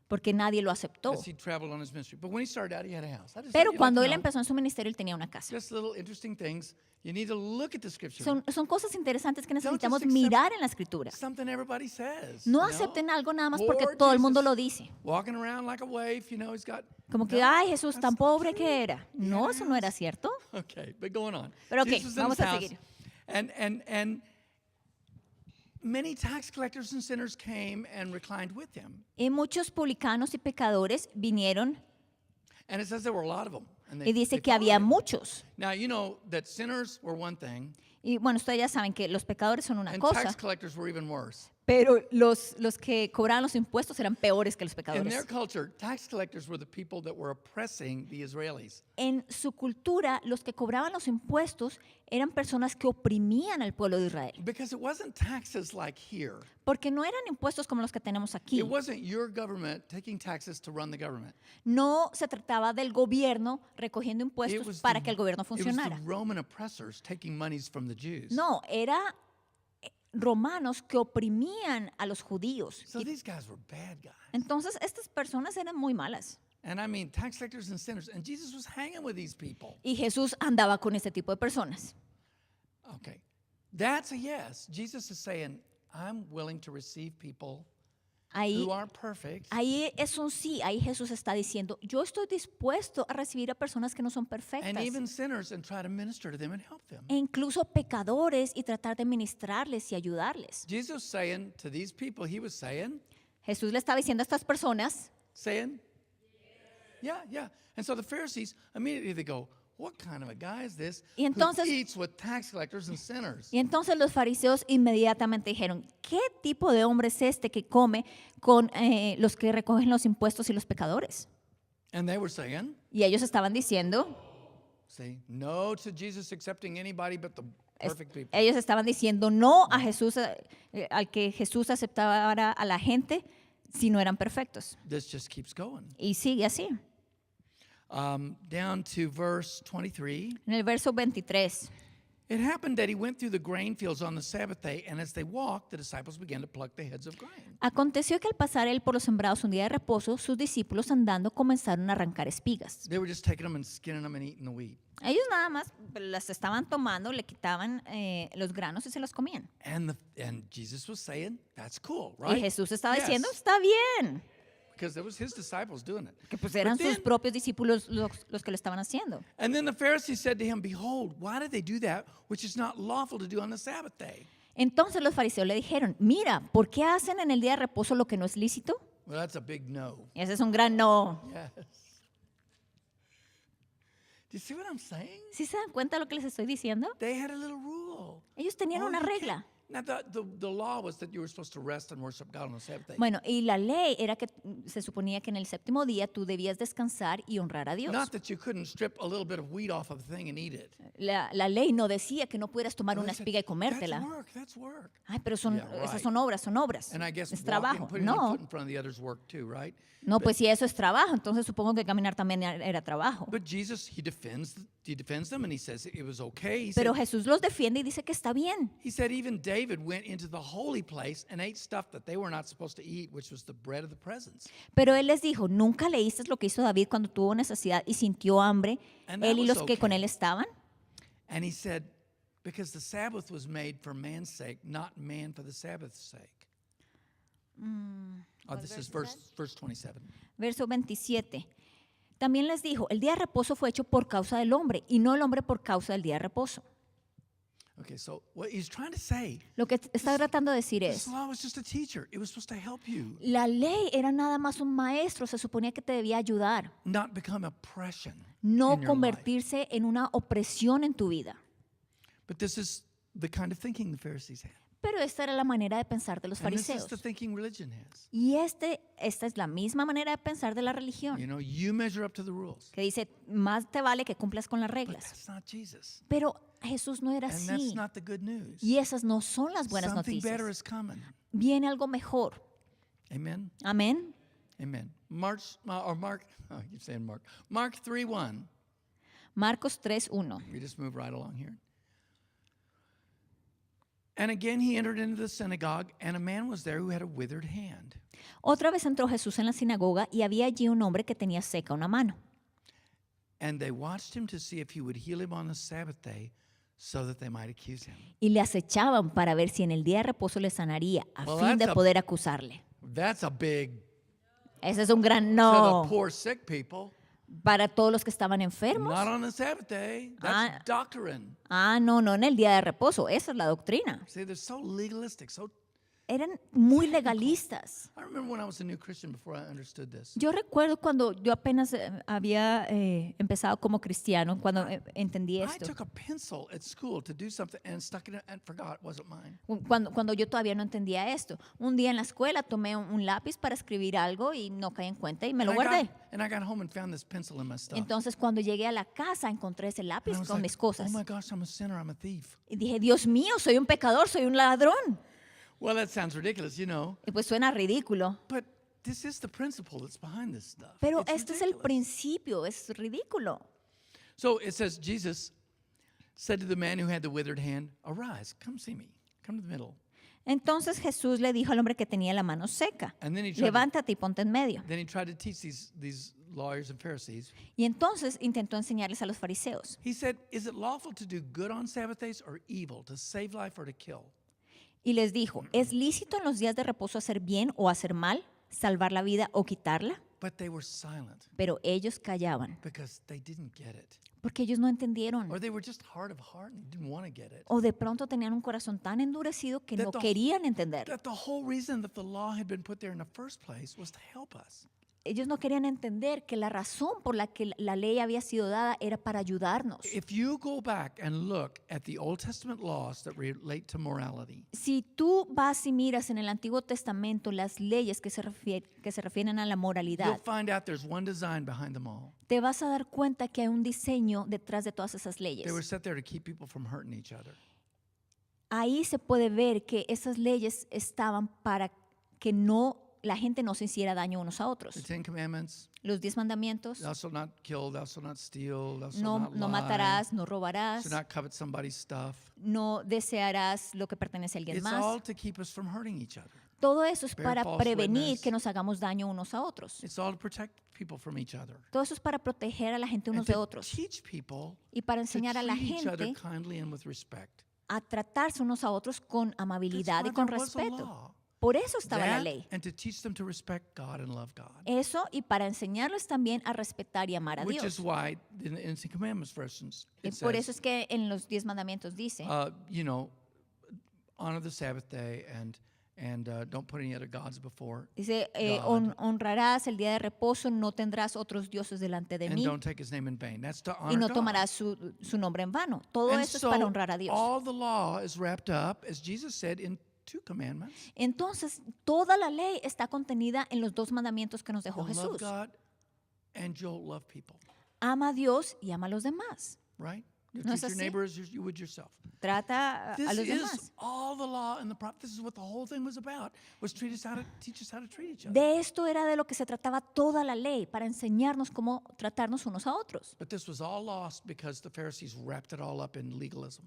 porque nadie lo aceptó. as he traveled on his ministry. But when he started out, he had a house. I just Pero thought you'd cuando like él to know. empezó en su ministerio, él tenía una casa. Just little interesting things. You need to look at the scripture. Son cosas interesantes que just necesitamos accept mirar en la Escritura. Something everybody says. No you know? acepten algo nada más porque Poor todo el mundo Jesus, lo dice. Walking around like a waif, he's got. Como que, No, ay, Jesús, that's tan not pobre true. que era. No, eso no era cierto. Okay, but going on. Pero ok, Jesus was in vamos his a house, seguir. And many tax collectors and sinners came and reclined with him. Y muchos publicanos y pecadores vinieron And it says there were a lot of them. And y dice they que followed había him. muchos. Now, you know that sinners were one thing, Y bueno, ustedes ya saben que los pecadores son una and cosa, tax collectors were even worse. Pero los que cobraban los impuestos eran peores que los In their pecadores. culture, tax collectors were the people that were oppressing the Israelis. En su cultura, los que cobraban los impuestos eran personas que oprimían al pueblo de Israel. Because it wasn't taxes like here. Porque no eran impuestos como los que tenemos aquí. It wasn't your government taking taxes to run the government. No se trataba del gobierno recogiendo It impuestos was para que el gobierno it was funcionara. the Roman oppressors taking monies from the Jews. No, era romanos que oprimían a los judíos. So these guys were bad guys. Entonces, estas personas eran muy malas. And I mean, tax collectors and sinners. And Jesus was hanging with these people. Y Jesús andaba con este tipo de personas. Okay. That's a yes. Jesus is saying, I'm willing to receive people Ahí, who aren't perfect. ahí es un sí. Ahí Jesús está diciendo, yo estoy dispuesto a recibir a personas que no son perfectas. And even sinners and try to minister to them and help them. E incluso pecadores y tratar de ministrarles y ayudarles. Jesus saying to these people, he was saying, Jesús le estaba diciendo a estas personas, yeah, yeah. And so the Pharisees immediately they go, what kind of a guy is this Y entonces- who eats with tax collectors and sinners? y entonces los fariseos inmediatamente dijeron, ¿qué tipo de hombre es este que come con los que recogen los impuestos y los pecadores? And they were saying, Y ellos estaban diciendo, see, no to Jesus accepting anybody but the perfect people. ellos estaban diciendo no a Jesús, al que Jesús aceptaba a la gente si no eran perfectos. This just keeps going. Y sigue así. Down to verse 23. En el verso 23. It happened that he went through the grain fields on the Sabbath day, and as they walked, the disciples began to pluck the heads of grain. Aconteció que al pasar él por los sembrados un día de reposo, sus discípulos andando comenzaron a arrancar espigas. They were just taking them and skinning them and eating the wheat. Ellos nada más las estaban tomando, le quitaban los granos y se los comían. And Jesus was saying, that's cool, Y right? Jesús estaba Yes, diciendo, está bien, because it was his disciples doing it. que pues But eran sus then- propios discípulos los que lo estaban haciendo. And then the Pharisees said to him, behold, why did they do that, which is not lawful to do on the Sabbath day? Entonces los fariseos le dijeron, mira, ¿por qué hacen en el día de reposo lo que no es lícito? Well, that's a big no. Y ese es un gran no. Yes. Do you see what I'm saying? ¿Sí se dan cuenta de lo que les estoy diciendo? They had a little rule. Ellos tenían Oh, una you can't- regla. Now, the law was that you were supposed to rest and worship God on the Sabbath day. Bueno, y la ley era que se suponía que en el séptimo día tú debías descansar y honrar a Dios. Not that you couldn't strip a little bit of wheat off of the thing and eat it. La ley no decía que no pudieras tomar Well, una they said, espiga y comértela. That's work. Ay, pero Yeah, esas right. son obras. And I guess Es walking, trabajo. putting one No, foot in front of the other's work too, right? no, pues si eso es trabajo, entonces supongo que caminar también era trabajo. But Jesus, he defends them and he says it was okay. Pero Jesús los defiende y dice que está bien. He said even David went into the holy place and ate stuff that they were not supposed to eat, which was the bread of the presence. Pero él les dijo, ¿nunca leíste lo que hizo David cuando tuvo necesidad y sintió hambre, And that él y was los que con okay. él estaban? And he said, because the Sabbath was made for man's sake, not man for the Sabbath's sake. This is verse 27. Verso 27. También les dijo, el día de reposo fue hecho por causa del hombre y no el hombre por causa del día de reposo. Okay, so what he's trying to say, Lo que está tratando de decir this es, law was just a teacher. It was supposed to help you, la ley era nada más un maestro, se suponía que te debía ayudar, not become oppression no in your life. convertirse en una opresión en tu vida. But this is the kind of thinking the Pharisees had. Pero esta era la manera de pensar de los And this is fariseos. the thinking religion has. Y esta es la misma manera de pensar de la religión, You know, you measure up to the rules. que dice, más te vale que cumplas con las But reglas. that's not Jesus. Pero Jesús no era And así. that's not the good news. Y esas no son las buenas Something better noticias. is coming. Viene algo mejor. Amen. Amén. Amen. Mark, oh, I keep saying Mark. Mark 3:1. Marcos 3:1. We just move right along here. And again he entered into the synagogue, and a man was there who had a withered hand. Otra vez entró Jesús en la sinagoga y había allí un hombre que tenía seca una mano. And they watched him to see if he would heal him on the Sabbath day so that they might accuse him. Y le acechaban para ver si en el día de reposo le sanaría a Well, fin de that's a- poder acusarle. That's a big Ese es un gran to the no poor sick people. para todos los que estaban enfermos. Not on the Sabbath day. That's doctrine. No, no en el día de reposo. Esa es la doctrina. See, they're so legalistic, so eran muy legalistas. I remember when I was a new Christian before I understood this. Yo recuerdo cuando yo apenas había empezado como cristiano, cuando entendí I esto. took a pencil at school to do something and stuck it in and forgot it wasn't mine. Cuando yo todavía no entendía esto. Un día en la escuela tomé un lápiz para escribir algo y no caí en cuenta y me lo guardé. And I got home and found this pencil in my stuff. Entonces cuando llegué a la casa encontré ese And lápiz I was con like, mis cosas. oh my gosh, I'm a sinner, I'm a thief. Y dije, Dios mío, soy un pecador, soy un ladrón. Well, that sounds ridiculous, you know. Y pues suena ridículo. But this is the principle that's behind this stuff. Pero It's este es el ridiculous. principio, es ridículo. So it says, Jesus said to the man who had the withered hand, arise, come see me. Come to the middle. Entonces Jesús le dijo al hombre que tenía la mano seca, And then he tried to, levántate y ponte en medio. then he tried to teach these lawyers and Pharisees. Y entonces intentó enseñarles a los fariseos. He said, is it lawful to do good on Sabbath days or evil, to save life or to kill? Y les dijo, ¿es lícito en los días de reposo hacer bien o hacer mal, salvar la vida o quitarla? But they were silent Pero ellos callaban, because they didn't get it. porque ellos no entendieron. Or they were just hard of heart and didn't want to get it. O de pronto tenían un corazón tan endurecido que no querían entender. That the whole reason that the law had been put there in the first place was to help us. Ellos no querían entender que la razón por la que la ley había sido dada era para ayudarnos. If you go back and look at the Old Testament laws that relate to morality, Si tú vas y miras en el Antiguo Testamento las leyes que se refieren a la you'll moralidad, find out there's one design behind them all. te vas a dar cuenta que hay un diseño detrás de todas esas leyes. They were set there to keep people from hurting each other. Ahí se puede ver que esas leyes estaban para que la gente no se hiciera daño unos a otros. The Ten Commandments, Los 10 mandamientos, thou shalt not kill, thou shalt not steal, thou shalt no not lie, matarás, no shalt robarás, not covet somebody's stuff. no desearás lo que pertenece a alguien It's all más. to keep us from hurting each other. Todo eso es bear para false prevenir witness. que nos hagamos daño unos a otros. It's all to protect people from each other. Todo eso es para proteger a la gente And unos de to otros teach people y para to enseñar a la treat each other gente kindly and with respect. a tratarse unos a otros con That's amabilidad why y con there was a respeto. law. Por eso estaba la That, ley. and to teach them to respect God and love God. Eso y para enseñarles también a respetar y amar a Which is Dios. why in the Ten Commandments, for instance, Y it por eso says, es que en los 10 mandamientos dice, honor the Sabbath day and don't put any other gods before, dice God. honrarás el día de reposo, no tendrás otros dioses delante de and mí don't take his name in vain. That's to honor y no God. tomarás su nombre en vano. Todo And eso es so para honrar a Dios. all the law is wrapped up, as Jesus said, in 2 commandments. Entonces, toda la ley está contenida en los 2 mandamientos que nos dejó You'll love Jesús. God and you'll love people, Ama a Dios y ama a los demás. right? You ¿No es treat your así? neighbor as you would yourself. Trata a This los is demás. all the law and the prophets. This is what the whole thing was about, was teach us how to treat each other. De esto era de lo que se trataba toda la ley, para enseñarnos cómo tratarnos unos a otros. But this was all lost because the Pharisees wrapped it all up in legalism.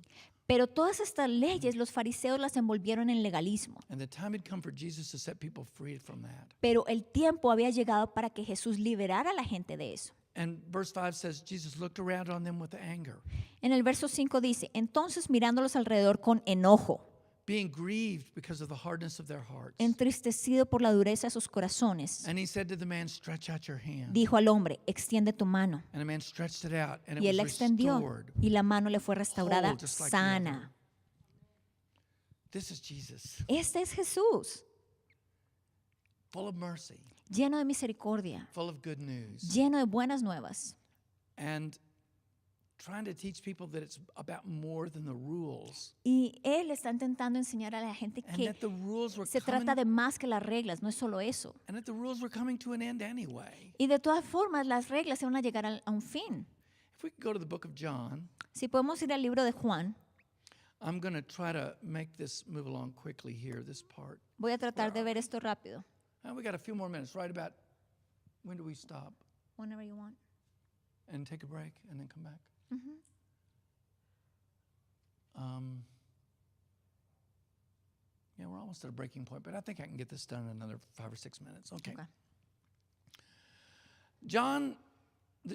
Pero todas estas leyes los fariseos las envolvieron en legalismo. And the time had come for Jesus to set people free from that. Pero el tiempo había llegado para que Jesús liberara a la gente de eso. And verse 5 says, Jesus looked around on them with anger, En el verso 5 dice, entonces mirándolos alrededor con enojo, being grieved because of the hardness of their hearts. entristecido por la dureza de sus corazones, And he said to the man, stretch out your hand. dijo al hombre, extiende tu mano. And the man stretched it out, and it Y él la was extendió restored. y la mano le fue restaurada whole, just like the sana. This is Jesus, Este es Jesús, full of mercy, lleno de misericordia, full of good news, lleno de buenas nuevas. and trying to teach people that it's about more than the rules. Y él está intentando enseñar a la gente And que that the rules were se coming, trata de más que las reglas, no es solo eso. and that the rules were coming to an end anyway. Y de todas formas, las reglas se van a llegar a un fin. If we could go to the book of John, Si podemos ir al libro de Juan, I'm going to try to make this move along quickly here, this part. voy a tratar de ver esto rápido. And we got a few more minutes, right about when do we stop Whenever you want. and take a break and then come back? Yeah, we're almost at a breaking point, but I think I can get this done in another 5 or 6 minutes. Okay. Okay. John,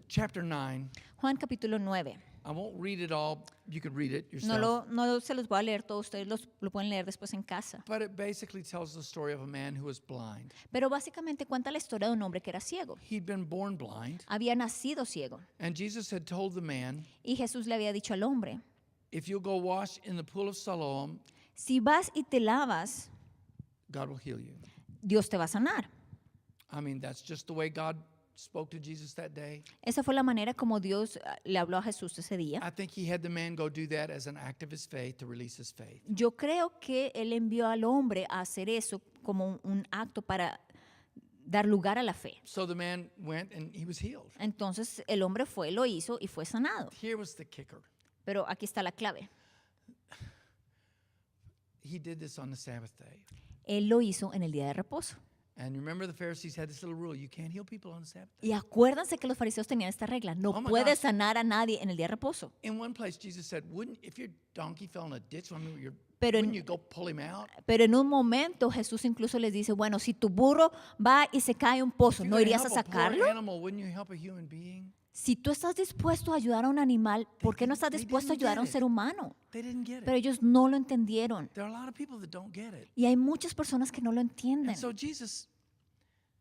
chapter 9. Juan capítulo 9. I won't read it all. You could read it No, yourself. no se los voy a leer todos, ustedes lo pueden leer después en casa. But it basically tells the story of a man who was blind. Pero básicamente cuenta la historia de un hombre que era ciego. He'd been born blind, Había nacido ciego. and Jesus had told the man, Y Jesús le había dicho al hombre, if you'll go wash in the pool of Siloam, si vas y te lavas God will heal you. Dios te va a sanar. I mean, that's just the way God spoke to Jesus that day. Esa fue la manera como Dios le habló a Jesús ese día. I think he had the man go do that as an act of his faith to release his faith. Yo creo que él envió al hombre a hacer eso como un acto para dar lugar a la fe. So the man went and he was healed. Entonces el hombre fue, lo hizo y fue sanado. Here was the kicker. Pero aquí está la clave. He did this on the Sabbath day. Él lo hizo en el día de reposo. And remember, the Pharisees had this little rule: you can't heal people on the Sabbath day. Y acuérdense que los fariseos tenían esta regla: no Oh my puedes gosh. sanar a nadie en el día de reposo. In one place, Jesus said, if your donkey fell in a ditch, Pero wouldn't en- you go pull him out? Pero en un momento Jesús incluso les dice, bueno, si tu burro va y se cae en un pozo, If ¿no you're irías gonna a help a poor sacarlo? animal, wouldn't you help a human being? Si tú estás dispuesto a ayudar a un animal, ¿por qué no estás They dispuesto a didn't ayudar a un get it. ser humano? They didn't get Pero it. ellos no lo entendieron. There are a lot of people that don't get it. Y hay muchas personas que no lo entienden. And so Jesus,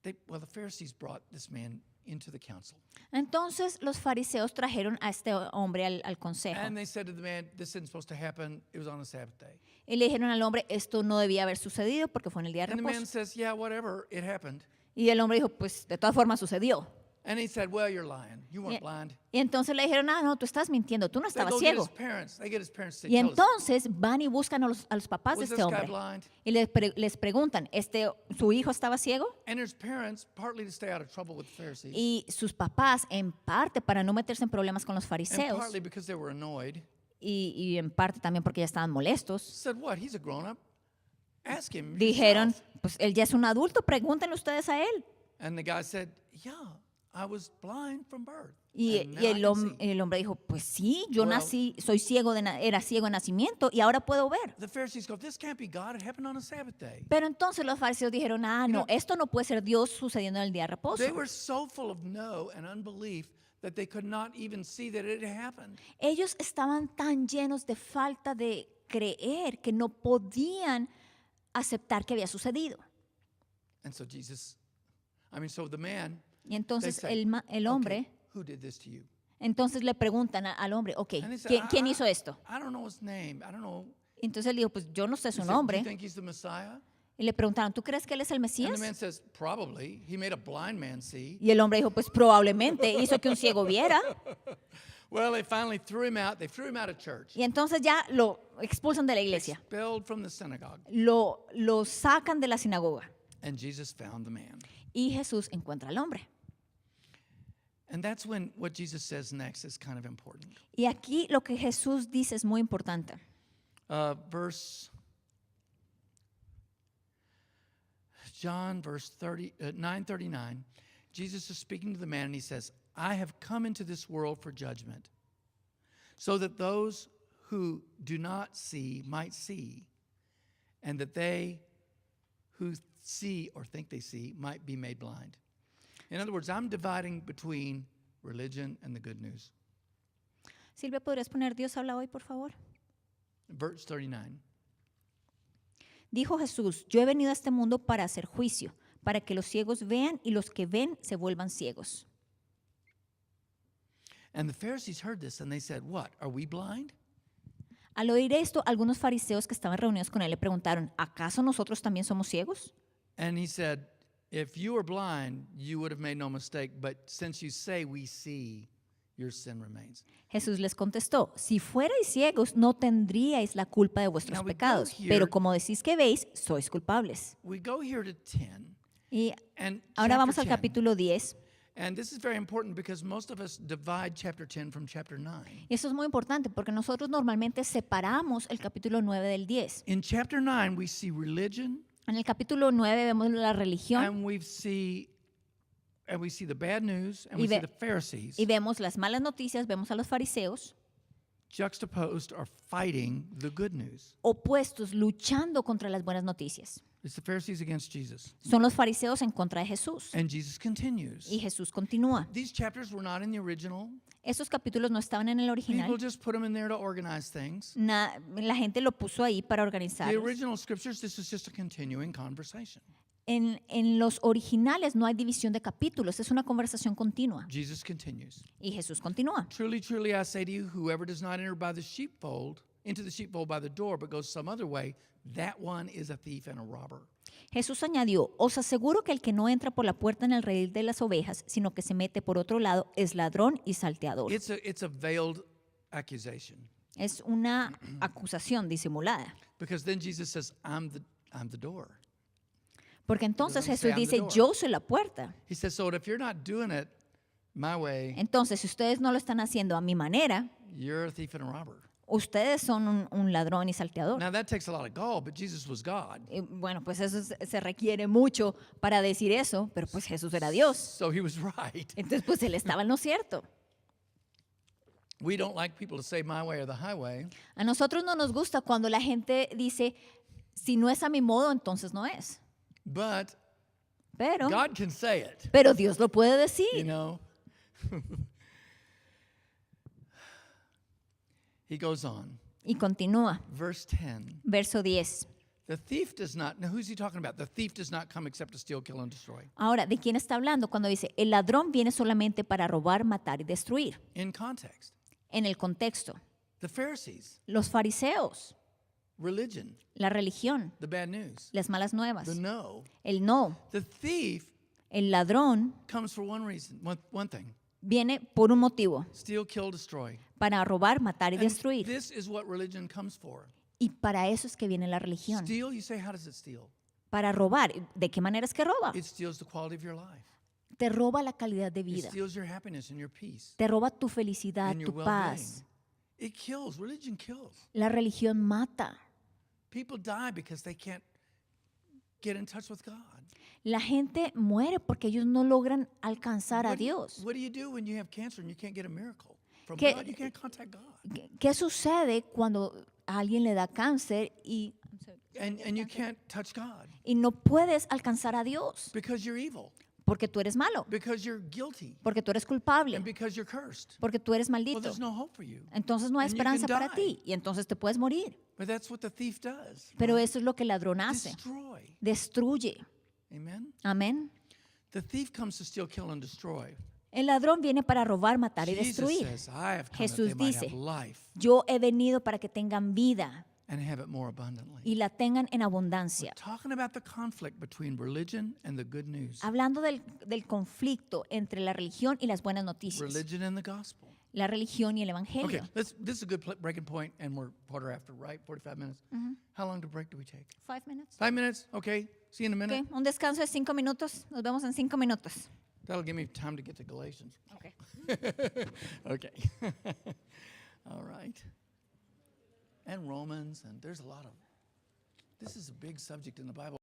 the Pharisees brought this man into the council. Entonces los fariseos trajeron a este hombre al consejo. And they said to the man, this isn't supposed to happen. It was on a Sabbath day. Y le dijeron al hombre, esto no debía haber sucedido porque fue en el día de And the man reposo. says, yeah, whatever, it happened. Y el hombre dijo, pues de todas formas sucedió. And he said, well, you're lying. You weren't Y, blind. y entonces le dijeron, no, tú estás mintiendo, tú no They estabas go get ciego. his parents. They get his parents to Y tell us, entonces van y buscan a los papás de was este this guy hombre. blind? Y les preguntan, ¿su hijo estaba ciego? And his parents, partly to stay out of trouble with the Pharisees, Y sus papás, en parte para no meterse en problemas con los and fariseos, partly because they were annoyed, y en parte también porque ya estaban molestos, said, what? He's a grown-up. Ask him dijeron, yourself. pues él ya es un adulto, pregúntenle ustedes a él. And the guy said, yeah, I was blind from birth. Y, and now y I el, can see." el hombre dijo, pues sí, yo Well- nací, soy ciego, era ciego de nacimiento y ahora puedo ver. The Pharisees go, this can't be God. It happened on a Sabbath day. Pero entonces los fariseos dijeron, no, know, esto no puede ser Dios sucediendo en el día de reposo. They were so full of no and unbelief that they could not even see that it had happened. Ellos estaban tan llenos de falta de creer que no podían aceptar que había sucedido. And so so the man, Y entonces say, el hombre, okay, who did this to you? entonces le preguntan al hombre, ok, And he said, ¿quién hizo esto? I don't know his name. I don't know. Entonces él dijo, pues yo no sé He su said, Do nombre. you think he's the Messiah? Y le preguntaron, ¿tú crees que él es el And Mesías? the man says, probably. He made a blind man see. Y el hombre dijo, pues probablemente hizo que un ciego viera. Well, they finally threw him out. They threw him out of church. Y entonces ya lo expulsan de la iglesia. Expelled from the synagogue. Lo sacan de la sinagoga. And Jesus found the man. Y Jesús encuentra al hombre. And that's when what Jesus says next is kind of important. Y aquí lo que Jesús dice es muy importante. Verse 9:39, Jesus is speaking to the man and he says, I have come into this world for judgment, so that those who do not see might see, and that they who see or think they see might be made blind. In other words, I'm dividing between religion and the good news. Silvia, ¿podrías poner Dios habla hoy, por favor? Verse 39. Dijo Jesús, yo he venido a este mundo para hacer juicio, para que los ciegos vean y los que ven se vuelvan ciegos. And the Pharisees heard this and they said, what, are we blind? Al oír esto, algunos fariseos que estaban reunidos con él le preguntaron, ¿acaso nosotros también somos ciegos? And he said, if you were blind, you would have made no mistake, but since you say we see, your sin remains. Jesús les contestó, si fuerais ciegos no tendríais la culpa de vuestros Now we go pecados, here- pero como decís que veis, sois culpables. We go here to 10, Y and ahora vamos al chapter 10, capítulo 10. and this is very important because most of us divide chapter 10 from chapter 9. Y eso es muy importante porque nosotros normalmente separamos el capítulo 9 del 10. In chapter 9, we see religion, En el capítulo 9 vemos la religión and we see the bad news, and Y we see ve- the Pharisees y vemos las malas noticias, vemos a los fariseos juxtaposed or fighting the good news. opuestos, luchando contra las buenas noticias. It's the Pharisees against Jesus. Son los fariseos en contra de Jesús. And Jesus continues. Y Jesús continúa. These chapters were not in the original. Estos capítulos no estaban en el People original. just put them in there to organize things. La gente lo puso ahí para organizar. The original scriptures, this is just a continuing conversation. En los originales no hay división de capítulos, es una conversación continua. Jesus continues. Y Jesús continúa. Truly, truly, I say to you, whoever does not enter by the sheepfold, into the sheepfold by the door, but goes some other way, that one is a thief and a robber. Jesús añadió, os aseguro que el que no entra por la puerta en el redil de las ovejas, sino que se mete por otro lado, es ladrón y salteador. It's a veiled accusation. Es una acusación disimulada. Because then Jesus says, I'm the door. Porque entonces doesn't say Jesús I'm the dice, door. yo soy la puerta. He says, so if you're not doing it my way, Entonces, si ustedes no lo están haciendo a mi manera, you're a thief and a robber. ustedes son un ladrón y salteador. Now that takes a lot of gall, but Jesus was God. Y bueno, pues eso se requiere mucho para decir eso, pero pues Jesús era Dios. So he was right. Entonces, pues él estaba en lo cierto. We don't like people to say my way or the highway, A nosotros no nos gusta cuando la gente dice, si no es a mi modo, entonces no es. but Pero, God can say it, pero Dios lo puede you decir. know. He goes on. Y continúa, Verse 10. verso 10. The thief does not, now who's he talking about? The thief does not come except to steal, kill, and destroy. Ahora, ¿de quién está hablando cuando dice, el ladrón viene solamente para robar, matar y destruir? In context, En el contexto, the Pharisees, los fariseos, religion, la religión, the bad news, las malas nuevas, the no. el no, The thief el ladrón comes for one reason, one thing: viene por un motivo, steal, kill, destroy. para robar, matar y And destruir. this is what religion comes for. Y para eso es que viene la religión, Steal, you say, how does it steal? para robar. ¿De qué manera es que roba? It steals the quality of your life. Te roba la calidad de It vida, steals your happiness and your peace te roba tu felicidad, and your tu well-being. paz. It kills. Religion kills. La religión mata. People die because they can't get in touch with God. La gente muere porque ellos no logran alcanzar a What Dios. do you do when you have cancer and you can't get a miracle from ¿Qué- God? You can't contact God. ¿Qué sucede cuando a alguien le da cáncer And you can't touch God y no puedes alcanzar a Dios? because you're evil, Porque tú eres malo, because you're guilty, porque tú eres culpable, and because you're cursed. porque tú eres Well, maldito. there's no hope for you. Entonces no hay And you esperanza can para die. ti y entonces te puedes morir. But that's what the thief does. Pero eso es lo que el ladrón hace. Destroy. Destruye. Amen? Amén. The thief comes to steal, kill, and destroy. El ladrón viene para robar, matar y Jesus destruir. says, I have come that Jesús they might dice, have life yo he venido para que tengan vida and have it more abundantly. y la tengan en abundancia. Talking about the conflict between religion and the good news. Hablando del conflicto entre la religión y las buenas noticias. Religion and the gospel. La religión y el Okay, evangelio. this is a good breaking point, and we're quarter after, right? 45 minutes. How long to break do we take? 5 minutes. 5 minutes? Okay. See you in a minute. Ok, un descanso de 5 minutos. Nos vemos en 5 minutos. That'll give me time to get to Galatians. Okay. Okay. All right. And Romans, and there's a lot of, this is a big subject in the Bible.